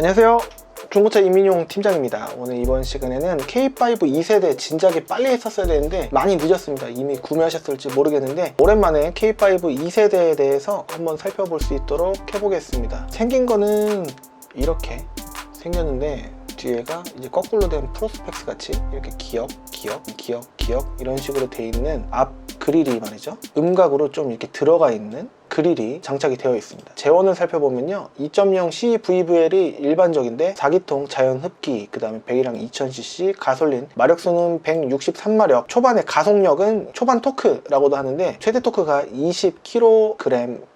안녕하세요, 중고차 이민용 팀장입니다. 오늘 이번 시간에는 K5 2세대 진작에 빨리 했었어야 되는데 많이 늦었습니다. 이미 구매하셨을지 모르겠는데 오랜만에 K5 2세대에 대해서 한번 살펴볼 수 있도록 해보겠습니다. 생긴 거는 이렇게 생겼는데 뒤에가 이제 거꾸로 된 프로스펙스 같이 이렇게 기역 이런 식으로 돼 있는 앞 그릴이 말이죠, 음각으로 좀 이렇게 들어가 있는 그릴이 장착이 되어 있습니다. 제원을 살펴보면요, 2.0 CVVL이 일반적인데 4기통 자연 흡기, 그 다음에 100이랑 2000cc 가솔린, 마력수는 163마력, 초반의 가속력은 초반 토크라고도 하는데 최대 토크가 20kg/m,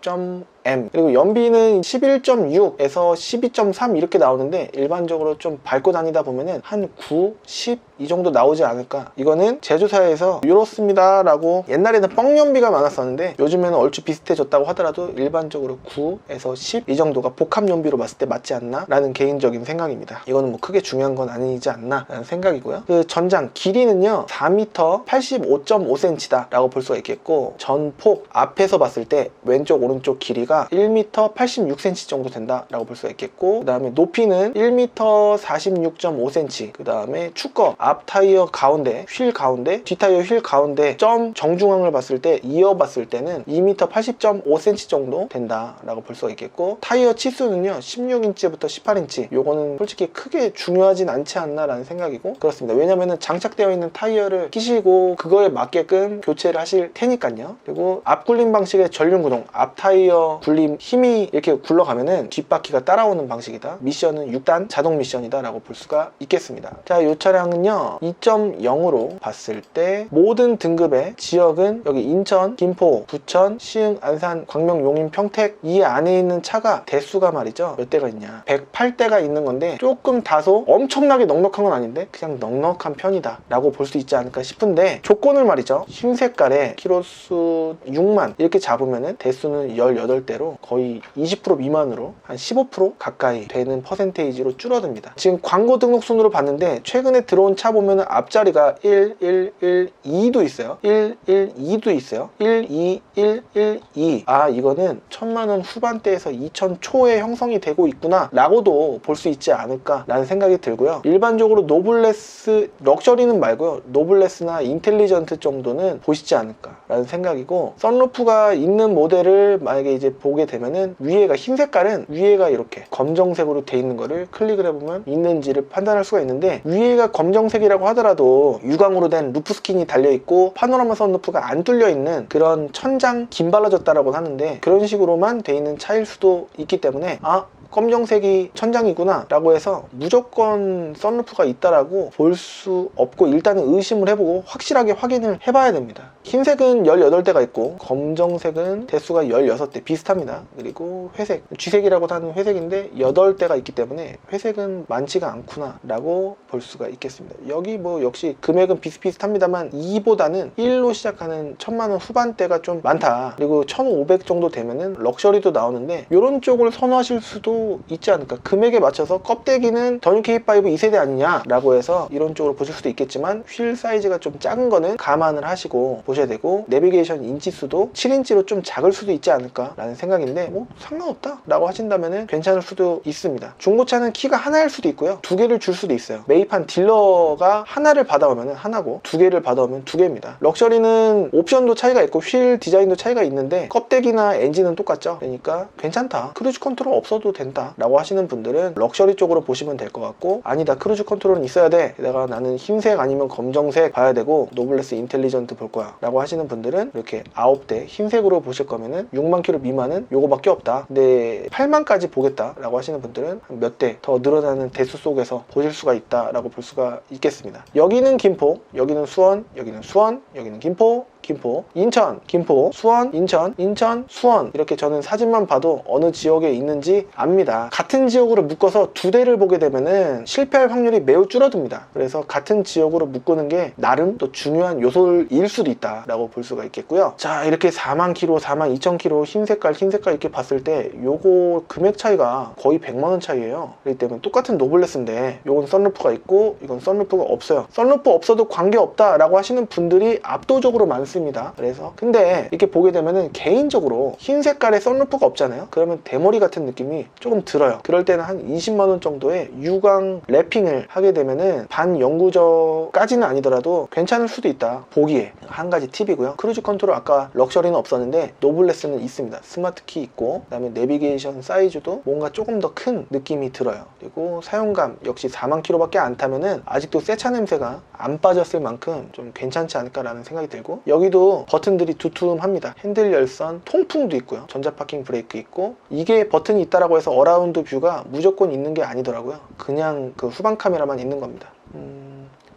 그리고 연비는 11.6에서 12.3 이렇게 나오는데 일반적으로 좀 밟고 다니다 보면은 한 9, 10 이 정도 나오지 않을까. 이거는 제조사에서 이렇습니다 라고, 옛날에는 뻥 연비가 많았었는데 요즘에는 얼추 비슷해졌다고 하더라도 일반적으로 9에서 10 이 정도가 복합 연비로 봤을 때 맞지 않나 라는 개인적인 생각입니다. 이거는 뭐 크게 중요한 건 아니지 않나 라는 생각이고요. 그 전장 길이는요 4m 85.5cm 다 라고 볼 수가 있겠고, 전폭 앞에서 봤을 때 왼쪽 오른쪽 길이가 1m 86cm 정도 된다 라고 볼 수가 있겠고, 그 다음에 높이는 1m 46.5cm, 그 다음에 축거 앞 타이어 가운데, 휠 가운데, 뒷 타이어 휠 가운데 점 정중앙을 봤을 때 이어봤을 때는 2m 80.5cm 정도 된다 라고 볼 수가 있겠고, 타이어 치수는요 16인치부터 18인치, 요거는 솔직히 크게 중요하진 않지 않나 라는 생각이고, 그렇습니다. 왜냐면은 장착되어 있는 타이어를 끼시고 그거에 맞게끔 교체를 하실 테니까요. 그리고 앞 굴림 방식의 전륜 구동, 앞 타이어 굴림 힘이 이렇게 굴러가면은 뒷바퀴가 따라오는 방식이다. 미션은 6단 자동 미션이다 라고 볼 수가 있겠습니다. 자, 이 차량은요 2.0으로 봤을 때 모든 등급의 지역은 여기 인천, 김포, 부천, 시흥, 안산, 광명, 용인, 평택, 이 안에 있는 차가 대수가 말이죠 몇 대가 있냐, 108대가 있는 건데 조금 다소 엄청나게 넉넉한 건 아닌데 그냥 넉넉한 편이다 라고 볼 수 있지 않을까 싶은데, 조건을 말이죠, 흰 색깔에 키로수 6만 이렇게 잡으면은 대수는 18대로 거의 20% 미만으로 한 15% 가까이 되는 퍼센테이지로 줄어듭니다. 지금 광고 등록 순으로 봤는데 최근에 들어온 차 보면은 앞자리가 1112도 있어요, 112도 있어요, 12112. 아, 이거는 1000만원 후반대에서 2000 초에 형성이 되고 있구나 라고도 볼 수 있지 않을까 라는 생각이 들고요. 일반적으로 노블레스, 럭셔리는 말고요, 노블레스나 인텔리전트 정도는 보시지 않을까 라는 생각이고, 썬루프가 있는 모델을 만약에 이제 보게 되면은 위에가, 흰 색깔은 위에가 이렇게 검정색으로 돼 있는 거를 클릭을 해보면 있는지를 판단할 수가 있는데, 위에가 검정색이라고 하더라도 유광으로 된 루프 스킨이 달려있고 파노라마 썬루프가 안 뚫려있는 그런 천장 김발라졌다라고 하는데, 그런 식으로만 돼 있는 차일 수도 있기 때문에 아, 검정색이 천장이구나 라고 해서 무조건 썬루프가 있다라고 볼 수 없고, 일단은 의심을 해보고 확실하게 확인을 해봐야 됩니다. 흰색은 18대가 있고 검정색은 대수가 16대 비슷합니다. 그리고 회색, 쥐색이라고 하는 회색인데 8대가 있기 때문에 회색은 많지가 않구나 라고 볼 수가 있겠습니다. 여기 뭐 역시 금액은 비슷비슷합니다만 2보다는 1로 시작하는 1000만원 후반대가 좀 많다. 그리고 1500 정도 되면은 럭셔리도 나오는데 이런 쪽을 선호하실 수도 있지 않을까. 금액에 맞춰서 껍데기는 더뉴 K5 2세대 아니냐 라고 해서 이런 쪽으로 보실 수도 있겠지만, 휠 사이즈가 좀 작은 거는 감안을 하시고 보셔야 되고, 내비게이션 인치수도 7인치로 좀 작을 수도 있지 않을까 라는 생각인데, 뭐 상관없다 라고 하신다면은 괜찮을 수도 있습니다. 중고차는 키가 하나일 수도 있고요, 두 개를 줄 수도 있어요. 매입한 딜러가 하나를 받아오면은 하나고 두 개를 받아오면 두 개입니다. 럭셔리는 옵션도 차이가 있고 휠 디자인도 차이가 있는데 껍데기나 엔진은 똑같죠. 그러니까 괜찮다, 크루즈 컨트롤 없어도 된다 라고 하시는 분들은 럭셔리 쪽으로 보시면 될 것 같고, 아니다, 크루즈 컨트롤은 있어야 돼, 내가 나는 흰색 아니면 검정색 봐야 되고 노블레스 인텔리전트 볼 거야 라고 하시는 분들은 이렇게 9대 흰색으로 보실 거면은 6만 킬로 미만은 요거밖에 없다, 근데 8만까지 보겠다 라고 하시는 분들은 몇 대 더 늘어나는 대수 속에서 보실 수가 있다 라고 볼 수가 있겠습니다. 여기는 김포, 여기는 수원, 여기는 수원, 여기는 김포, 김포, 인천, 김포, 수원, 인천, 인천, 수원, 이렇게 저는 사진만 봐도 어느 지역에 있는지 압니다. 같은 지역으로 묶어서 두 대를 보게 되면은 실패할 확률이 매우 줄어듭니다. 그래서 같은 지역으로 묶는 게 나름 또 중요한 요소일 수도 있다 라고 볼 수가 있겠고요. 자, 이렇게 4만 킬로, 4만 2천 킬로 흰색깔 이렇게 봤을 때 요거 금액 차이가 거의 100만원 차이예요. 그렇기 때문에 똑같은 노블레스인데 요건 썬루프가 있고 이건 썬루프가 없어요. 썬루프 없어도 관계없다 라고 하시는 분들이 압도적으로 많습니다. 않습니다. 그래서 근데 이렇게 보게 되면은 개인적으로 흰 색깔의 썬루프가 없잖아요. 그러면 대머리 같은 느낌이 조금 들어요. 그럴 때는 한 20만원 정도의 유광 랩핑을 하게 되면은 반영구적까지는 아니더라도 괜찮을 수도 있다. 보기에 한 가지 팁이고요. 크루즈 컨트롤 아까 럭셔리는 없었는데 노블레스는 있습니다. 스마트 키 있고 그다음에 내비게이션 사이즈도 뭔가 조금 더 큰 느낌이 들어요. 그리고 사용감 역시 4만 킬로밖에 안 타면은 아직도 새 차 냄새가 안 빠졌을 만큼 좀 괜찮지 않을까라는 생각이 들고, 여기도 버튼들이 두툼합니다. 핸들 열선 통풍도 있고요. 전자 파킹 브레이크 있고, 이게 버튼이 있다라고 해서 어라운드 뷰가 무조건 있는 게 아니더라고요. 그냥 그 후방 카메라만 있는 겁니다.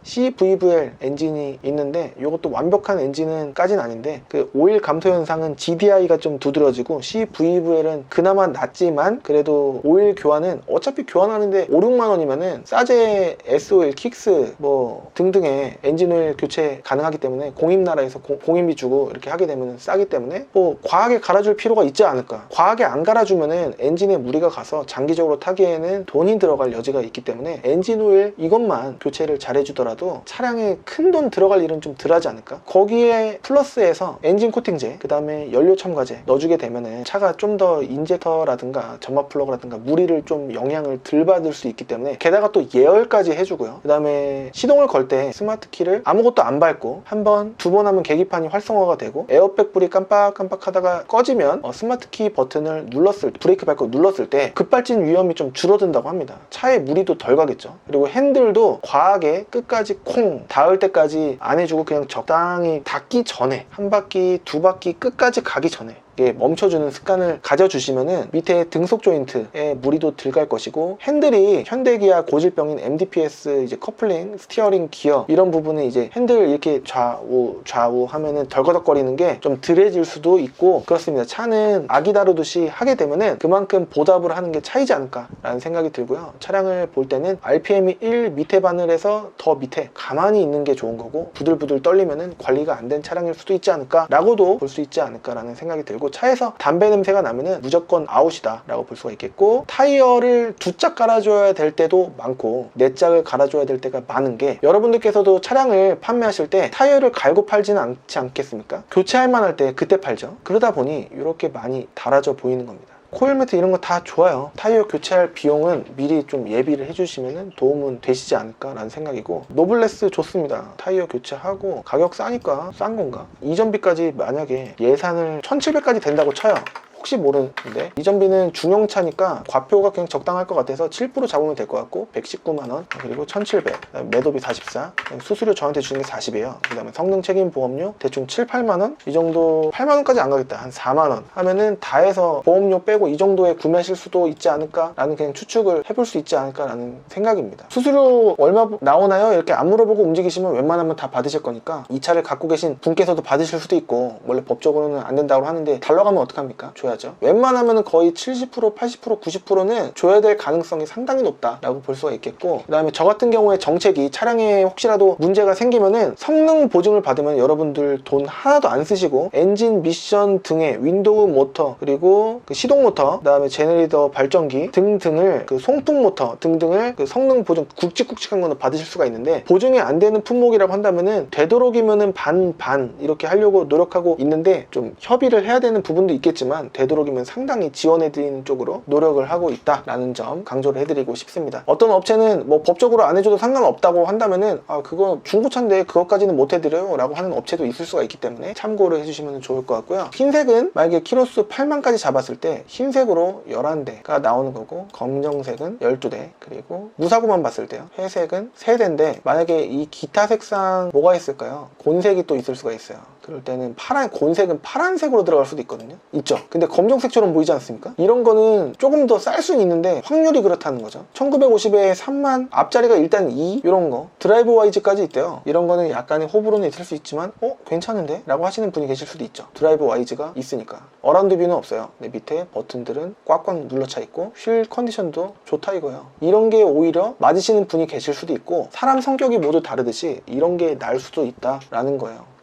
CVVL 엔진이 있는데 이것도 완벽한 엔진은 까진 아닌데 그 오일 감소 현상은 GDI가 좀 두드러지고 CVVL은 그나마 낫지만 그래도 오일 교환은 어차피 교환하는데 5, 6만 원이면은 싸제 S오일, 킥스 뭐 등등의 엔진 오일 교체 가능하기 때문에 공임나라에서 공임비 주고 이렇게 하게 되면 싸기 때문에 뭐 과하게 갈아줄 필요가 있지 않을까. 과하게 안 갈아주면은 엔진에 무리가 가서 장기적으로 타기에는 돈이 들어갈 여지가 있기 때문에 엔진 오일 이것만 교체를 잘 해주더라도 차량에 큰 돈 들어갈 일은 좀 덜하지 않을까. 거기에 플러스해서 엔진 코팅제 그 다음에 연료 첨가제 넣어주게 되면은 차가 좀 더 인젝터라든가 점막 플러그라든가 무리를 좀 영향을 덜 받을 수 있기 때문에, 게다가 또 예열까지 해주고요. 그 다음에 시동을 걸 때 스마트 키를 아무것도 안 밟고 한 번, 두 번 하면 계기판이 활성화가 되고 에어백 불이 깜빡깜빡 하다가 꺼지면 스마트 키 버튼을 눌렀을 때, 브레이크 밟고 눌렀을 때 급발진 위험이 좀 줄어든다고 합니다. 차에 무리도 덜 가겠죠. 그리고 핸들도 과하게 끝까지 콩 닿을 때까지 안 해주고 그냥 적당히 닿기 전에 한 바퀴 두 바퀴 끝까지 가기 전에 멈춰주는 습관을 가져주시면은 밑에 등속 조인트에 무리도 덜 갈 것이고, 핸들이 현대기아 고질병인 MDPS 이제 커플링, 스티어링, 기어 이런 부분은 이제 핸들 이렇게 좌우 하면은 덜거덕거리는 게 좀 덜해질 수도 있고 그렇습니다. 차는 아기 다루듯이 하게 되면은 그만큼 보답을 하는 게 차이지 않을까라는 생각이 들고요. 차량을 볼 때는 RPM이 1 밑에 바늘에서 더 밑에 가만히 있는 게 좋은 거고, 부들부들 떨리면은 관리가 안 된 차량일 수도 있지 않을까라고도 볼 수 있지 않을까라는 생각이 들고, 차에서 담배 냄새가 나면은 무조건 아웃이다 라고 볼 수가 있겠고, 타이어를 두 짝 갈아줘야 될 때도 많고 네 짝을 갈아줘야 될 때가 많은 게, 여러분들께서도 차량을 판매하실 때 타이어를 갈고 팔지는 않지 않겠습니까? 교체할 만할 때 그때 팔죠. 그러다 보니 이렇게 많이 달아져 보이는 겁니다. 코일 매트 이런 거 다 좋아요. 타이어 교체할 비용은 미리 좀 예비를 해주시면 도움은 되시지 않을까라는 생각이고, 노블레스 좋습니다. 타이어 교체하고 가격 싸니까 싼 건가? 이전비까지 만약에 예산을 1,700까지 된다고 쳐요. 혹시 모르는데 이전비는 중형차니까 과표가 그냥 적당할 것 같아서 7% 잡으면 될 것 같고 119만원, 그리고 1,700, 매도비 44, 수수료 저한테 주는 게 40이에요. 그 다음에 성능 책임 보험료 대충 7, 8만원? 이 정도, 8만원까지 안 가겠다. 한 4만원 하면은 다 해서 보험료 빼고 이 정도에 구매하실 수도 있지 않을까 라는 그냥 추측을 해볼 수 있지 않을까 라는 생각입니다. 수수료 얼마 나오나요? 이렇게 안 물어보고 움직이시면 웬만하면 다 받으실 거니까, 이 차를 갖고 계신 분께서도 받으실 수도 있고, 원래 법적으로는 안 된다고 하는데 달러가면 어떡합니까? 줘야죠. 웬만하면 거의 70%, 80%, 90%는 줘야 될 가능성이 상당히 높다라고 볼 수가 있겠고, 그 다음에 저 같은 경우에 정책이 차량에 혹시라도 문제가 생기면은 성능 보증을 받으면 여러분들 돈 하나도 안 쓰시고 엔진, 미션 등의 윈도우 모터, 그리고 그 시동 모터, 그 다음에 제네레이터 발전기 등등을, 그 송풍 모터 등등을 그 성능 보증 굵직굵직한 거는 받으실 수가 있는데, 보증이 안 되는 품목이라고 한다면은 되도록이면은 반 이렇게 하려고 노력하고 있는데, 좀 협의를 해야 되는 부분도 있겠지만 되도록이면 상당히 지원해드리는 쪽으로 노력을 하고 있다라는 점 강조를 해드리고 싶습니다. 어떤 업체는 뭐 법적으로 안 해줘도 상관없다고 한다면은 그거 중고차인데 그것까지는 못 해드려요 라고 하는 업체도 있을 수가 있기 때문에 참고를 해주시면 좋을 것 같고요. 흰색은 만약에 키로수 8만까지 잡았을 때 흰색으로 11대가 나오는 거고, 검정색은 12대, 그리고 무사고만 봤을 때요 회색은 3대인데, 만약에 이 기타 색상 뭐가 있을까요? 곤색이 또 있을 수가 있어요. 그럴 때는 곤색은 파란색으로 들어갈 수도 있거든요. 있죠. 근데 검정색처럼 보이지 않습니까? 이런 거는 조금 더 쌀 수는 있는데 확률이 그렇다는 거죠. 1950에 3만, 앞자리가 일단 2, 이런 거 드라이브 와이즈까지 있대요. 이런 거는 약간의 호불호는 있을 수 있지만 괜찮은데? 라고 하시는 분이 계실 수도 있죠. 드라이브 와이즈가 있으니까. 어라운드 뷰는 없어요. 근데 밑에 버튼들은 꽉꽉 눌러차 있고 휠 컨디션도 좋다 이거예요. 이런 게 오히려 맞으시는 분이 계실 수도 있고, 사람 성격이 모두 다르듯이 이런 게 날 수도 있다라는 거예요.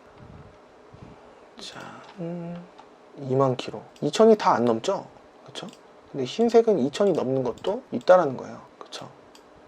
자, 2만 킬로, 2,000이 다 안 넘죠? 그쵸? 근데 흰색은 2,000이 넘는 것도 있다라는 거예요. 그쵸?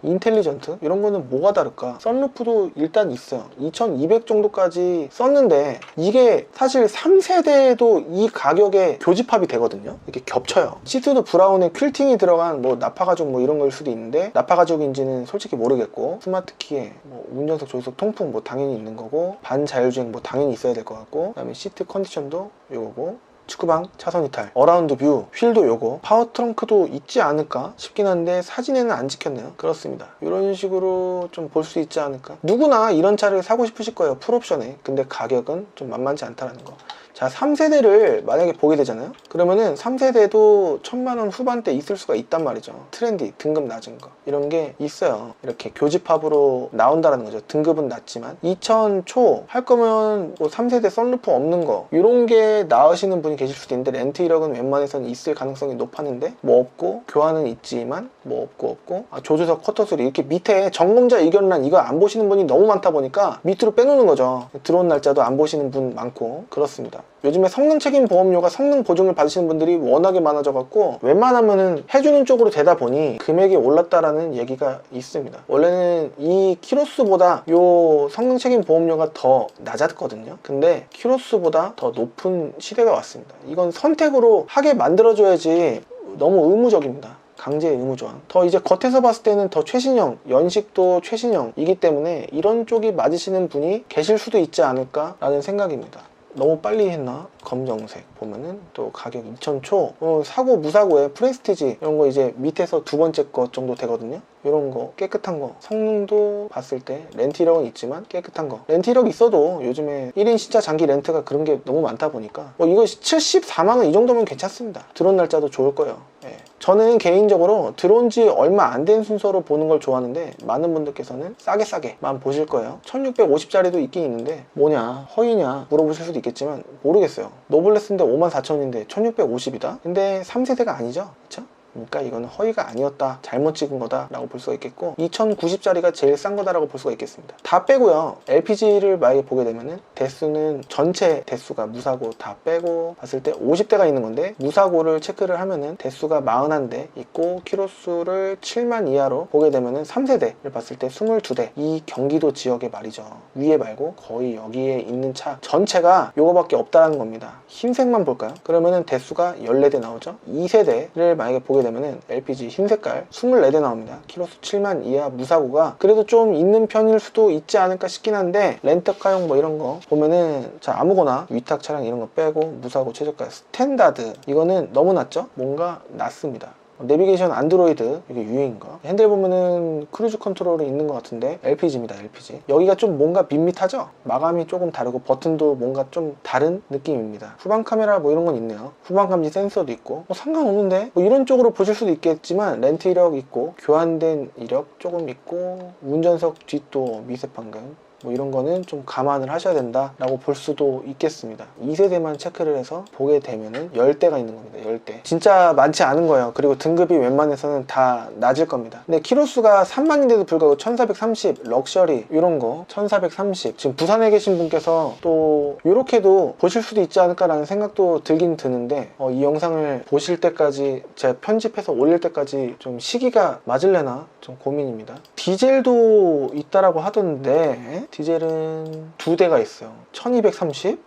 인텔리전트 이런 거는 뭐가 다를까? 썬루프도 일단 있어요. 2200 정도까지 썼는데 이게 사실 3세대에도 이 가격에 교집합이 되거든요. 이렇게 겹쳐요. 시트도 브라운에 퀼팅이 들어간 뭐 나파 가죽 뭐 이런 걸 수도 있는데 나파 가죽인지는 솔직히 모르겠고, 스마트키에 뭐 운전석 조수석 통풍 뭐 당연히 있는 거고, 반자율주행 뭐 당연히 있어야 될 것 같고, 그 다음에 시트 컨디션도 요거고, 축구방 차선 이탈, 어라운드 뷰, 휠도 요거, 파워 트렁크도 있지 않을까 싶긴 한데 사진에는 안 찍혔네요. 그렇습니다. 이런 식으로 좀 볼 수 있지 않을까. 누구나 이런 차를 사고 싶으실 거예요, 풀옵션에. 근데 가격은 좀 만만치 않다라는 거. 자, 3세대를 만약에 보게 되잖아요. 그러면은 3세대도 1000만원 후반대 있을 수가 있단 말이죠. 트렌디, 등급 낮은 거 이런 게 있어요. 이렇게 교집합으로 나온다는 거죠. 등급은 낮지만 2000 초 할 거면 뭐 3세대 썬루프 없는 거 이런 게 나으시는 분이 계실 수도 있는데, 렌트 1억은 웬만해서는 있을 가능성이 높았는데 뭐 없고, 교환은 있지만 뭐 없고 조수석 커터소리, 이렇게 밑에 점검자 의견란 이거 안 보시는 분이 너무 많다 보니까 밑으로 빼놓는 거죠. 들어온 날짜도 안 보시는 분 많고 그렇습니다. 요즘에 성능 책임 보험료가 성능 보증을 받으시는 분들이 워낙에 많아져 갖고 웬만하면은 해주는 쪽으로 되다 보니 금액이 올랐다라는 얘기가 있습니다. 원래는 이 키로수보다 요 성능 책임 보험료가 더 낮았거든요. 근데 키로수보다 더 높은 시대가 왔습니다. 이건 선택으로 하게 만들어줘야지 너무 의무적입니다. 강제 의무 조항. 더 이제 겉에서 봤을 때는 더 최신형, 연식도 최신형이기 때문에 이런 쪽이 맞으시는 분이 계실 수도 있지 않을까라는 생각입니다. 너무 빨리 했나? 검정색 보면은 또 가격 2000 초. 사고 무사고에 프레스티지 이런 거 이제 밑에서 두 번째 것 정도 되거든요. 이런 거 깨끗한 거, 성능도 봤을 때 렌트 1억은 있지만 깨끗한 거. 렌트 1억 있어도 요즘에 1인 신차 장기 렌트가 그런 게 너무 많다 보니까 뭐 이거 74만원 이 정도면 괜찮습니다. 들어온 날짜도 좋을 거예요. 예. 저는 개인적으로 들어온 지 얼마 안 된 순서로 보는 걸 좋아하는데, 많은 분들께서는 싸게만 보실 거예요. 1650짜리도 있긴 있는데 뭐냐, 허위냐 물어보실 수도 있겠지만 모르겠어요. 노블레스인데 54,000원인데 1650이다? 근데 3세대가 아니죠, 그쵸? 그러니까 이거는 허위가 아니었다, 잘못 찍은 거다 라고 볼 수가 있겠고, 2090짜리가 제일 싼 거다라고 볼 수가 있겠습니다. 다 빼고요, LPG를 만약에 보게 되면은 대수는 전체 대수가 무사고 다 빼고 봤을 때 50대가 있는 건데, 무사고를 체크를 하면은 대수가 41대 있고 키로수를 7만 이하로 보게 되면은 3세대를 봤을 때 22대. 이 경기도 지역에 말이죠, 위에 말고 거의 여기에 있는 차 전체가 요거밖에 없다는 겁니다. 흰색만 볼까요? 그러면은 대수가 14대 나오죠. 2세대를 만약에 보게 되면은 LPG 흰색깔 24대 나옵니다. 키로수 7만 이하 무사고가 그래도 좀 있는 편일 수도 있지 않을까 싶긴 한데, 렌터카용 뭐 이런 거 보면은 자, 아무거나 위탁 차량 이런 거 빼고 무사고 최저가 스탠다드, 이거는 너무 낮죠? 뭔가 낮습니다. 내비게이션 안드로이드 이게 유행인가? 핸들 보면은 크루즈 컨트롤이 있는 것 같은데 LPG입니다. LPG. 여기가 좀 뭔가 밋밋하죠? 마감이 조금 다르고 버튼도 뭔가 좀 다른 느낌입니다. 후방 카메라 뭐 이런 건 있네요. 후방 감지 센서도 있고 뭐 상관없는데 뭐 이런 쪽으로 보실 수도 있겠지만, 렌트 이력 있고 교환된 이력 조금 있고 운전석 뒷도 미세 판금 뭐 이런 거는 좀 감안을 하셔야 된다라고 볼 수도 있겠습니다. 2세대만 체크를 해서 보게 되면은 10대가 있는 겁니다. 10대. 진짜 많지 않은 거예요. 그리고 등급이 웬만해서는 다 낮을 겁니다. 근데 키로수가 3만인데도 불구하고 1430 럭셔리 이런 거 1430, 지금 부산에 계신 분께서 또 이렇게도 보실 수도 있지 않을까라는 생각도 들긴 드는데, 이 영상을 보실 때까지 제가 편집해서 올릴 때까지 좀 시기가 맞을래나 좀 고민입니다. 디젤도 있다라고 하던데 디젤은 2대가 있어요. 1230?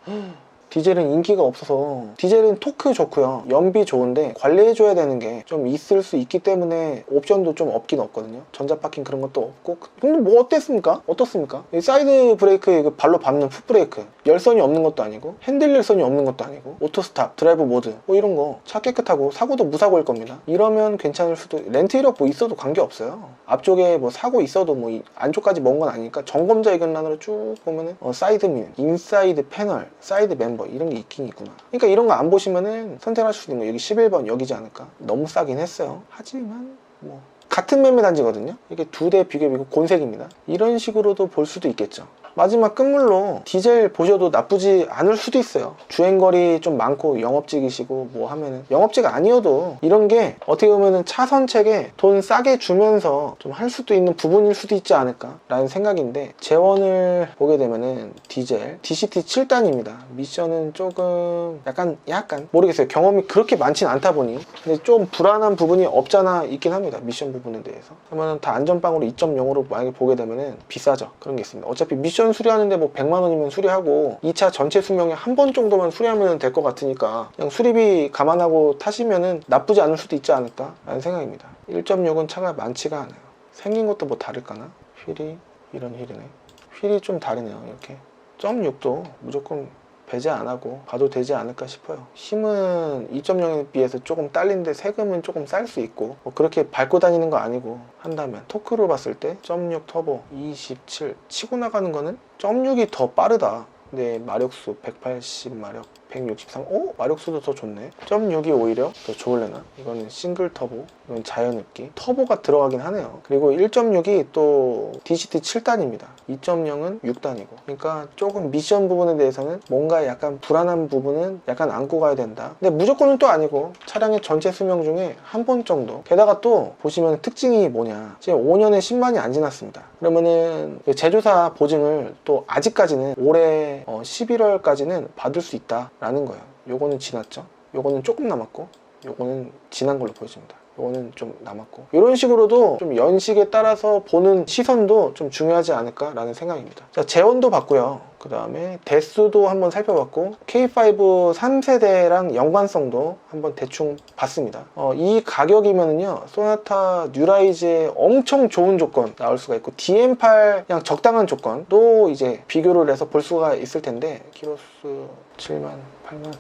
디젤은 인기가 없어서, 디젤은 토크 좋고요, 연비 좋은데 관리해줘야 되는 게 좀 있을 수 있기 때문에 옵션도 좀 없긴 없거든요. 전자파킹 그런 것도 없고. 근데 뭐 어떻습니까? 이 사이드 브레이크 발로 밟는 풋브레이크, 열선이 없는 것도 아니고 핸들 열선이 없는 것도 아니고 오토스탑, 드라이브 모드 뭐 이런 거 차 깨끗하고 사고도 무사고일 겁니다. 이러면 괜찮을 수도. 렌트 이력 뭐 있어도 관계없어요. 앞쪽에 뭐 사고 있어도 뭐 안쪽까지 먼 건 아니니까 점검자 의견란으로 쭉 보면은 사이드 뮤, 인사이드 패널, 사이드 멤버 이런 게 있긴 있구나. 그러니까 이런 거 안 보시면은 선택하실 수 있는 거 여기 11번 여기지 않을까. 너무 싸긴 했어요. 하지만 뭐 같은 매매 단지거든요. 이게 2대 비교비고 곤색입니다. 이런 식으로도 볼 수도 있겠죠. 마지막 끝물로 디젤 보셔도 나쁘지 않을 수도 있어요. 주행거리 좀 많고 영업직이시고 뭐 하면은, 영업직 아니어도 이런 게 어떻게 보면은 차선책에 돈 싸게 주면서 좀 할 수도 있는 부분일 수도 있지 않을까 라는 생각인데, 재원을 보게 되면은 디젤 DCT 7단입니다. 미션은 조금 약간 모르겠어요. 경험이 그렇게 많진 않다 보니. 근데 좀 불안한 부분이 없잖아 있긴 합니다. 미션 부분에 대해서. 그러면 다 안전빵으로 2.0으로 만약에 보게 되면은 비싸죠. 그런 게 있습니다. 어차피 미션 수리하는데 뭐 100만 원이면 수리하고 2차 전체 수명에 한 번 정도만 수리하면 될 것 같으니까 그냥 수리비 감안하고 타시면은 나쁘지 않을 수도 있지 않을까 라는 생각입니다. 1.6은 차가 많지가 않아요. 생긴 것도 뭐 다를까나? 휠이 이런 휠이네. 휠이 좀 다르네요. 이렇게 0.6도 무조건 배제 안 하고 봐도 되지 않을까 싶어요. 힘은 2.0에 비해서 조금 딸린데 세금은 조금 쌀 수 있고, 뭐 그렇게 밟고 다니는 거 아니고 한다면, 토크로 봤을 때 0.6 터보 27 치고 나가는 거는 0.6이 더 빠르다. 근데 마력수 180마력 163, 마력수도 더 좋네. 0.6이 오히려 더 좋을래나? 이거는 싱글 터보, 이건 자연흡기 터보가 들어가긴 하네요. 그리고 1.6이 또 DCT 7단입니다 2.0은 6단이고, 그러니까 조금 미션 부분에 대해서는 뭔가 약간 불안한 부분은 약간 안고 가야 된다. 근데 무조건은 또 아니고, 차량의 전체 수명 중에 한 번 정도. 게다가 또 보시면 특징이 뭐냐, 지금 5년에 10만이 안 지났습니다. 그러면은 제조사 보증을 또 아직까지는 올해 11월까지는 받을 수 있다 라는 거예요. 요거는 지났죠. 요거는 조금 남았고, 요거는 지난 걸로 보여집니다. 요거는 좀 남았고, 이런 식으로도 좀 연식에 따라서 보는 시선도 좀 중요하지 않을까 라는 생각입니다. 자, 재원도 봤고요. 그 다음에 대수도 한번 살펴봤고, K5 3세대랑 연관성도 한번 대충 봤습니다. 이 가격이면은요, 소나타 뉴라이즈의 엄청 좋은 조건 나올 수가 있고, DM8 그냥 적당한 조건도 이제 비교를 해서 볼 수가 있을 텐데, 키로수 7만 8만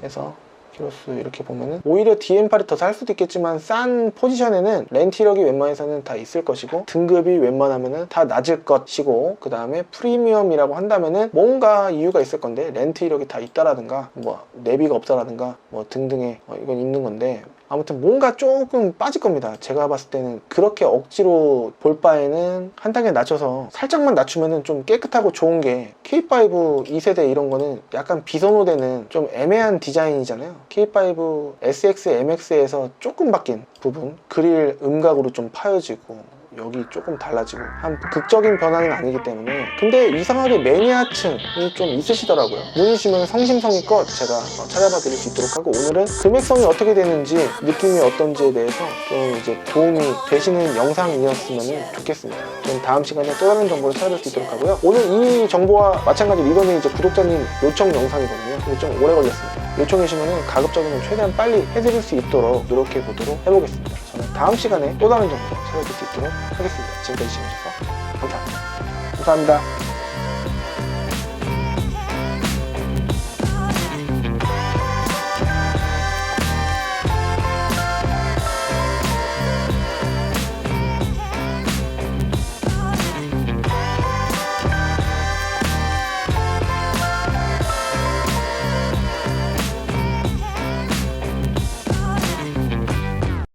해서 키로수 이렇게 보면은 오히려 DM8이 더 살 수도 있겠지만, 싼 포지션에는 렌트 이력이 웬만해서는 다 있을 것이고, 등급이 웬만하면은 다 낮을 것이고, 그 다음에 프리미엄이라고 한다면은 뭔가 이유가 있을 건데, 렌트 이력이 다 있다라든가 뭐 내비가 없다라든가 뭐 등등의 이건 있는 건데, 아무튼 뭔가 조금 빠질 겁니다. 제가 봤을 때는 그렇게 억지로 볼 바에는 한 단계 낮춰서 살짝만 낮추면은 좀 깨끗하고 좋은 게, K5 2세대 이런 거는 약간 비선호되는 좀 애매한 디자인이잖아요. K5 SX MX에서 조금 바뀐 부분, 그릴 음각으로 좀 파여지고 여기 조금 달라지고, 한 극적인 변화는 아니기 때문에. 근데 이상하게 매니아층이 좀 있으시더라고요. 문의 주시면 성심성의껏 제가 찾아봐 드릴 수 있도록 하고, 오늘은 금액성이 어떻게 되는지, 느낌이 어떤지에 대해서 좀 이제 도움이 되시는 영상이었으면 좋겠습니다. 저는 다음 시간에 또 다른 정보를 찾아볼 수 있도록 하고요. 오늘 이 정보와 마찬가지로 이거는 이제 구독자님 요청 영상이거든요. 이게 좀 오래 걸렸습니다. 요청해 주시면 가급적이면 최대한 빨리 해드릴 수 있도록 노력해 보도록 해보겠습니다. 저는 다음 시간에 또 다른 정보 찾아볼 수 있도록 하겠습니다. 지금까지 시청해주셔서 감사합니다. 감사합니다.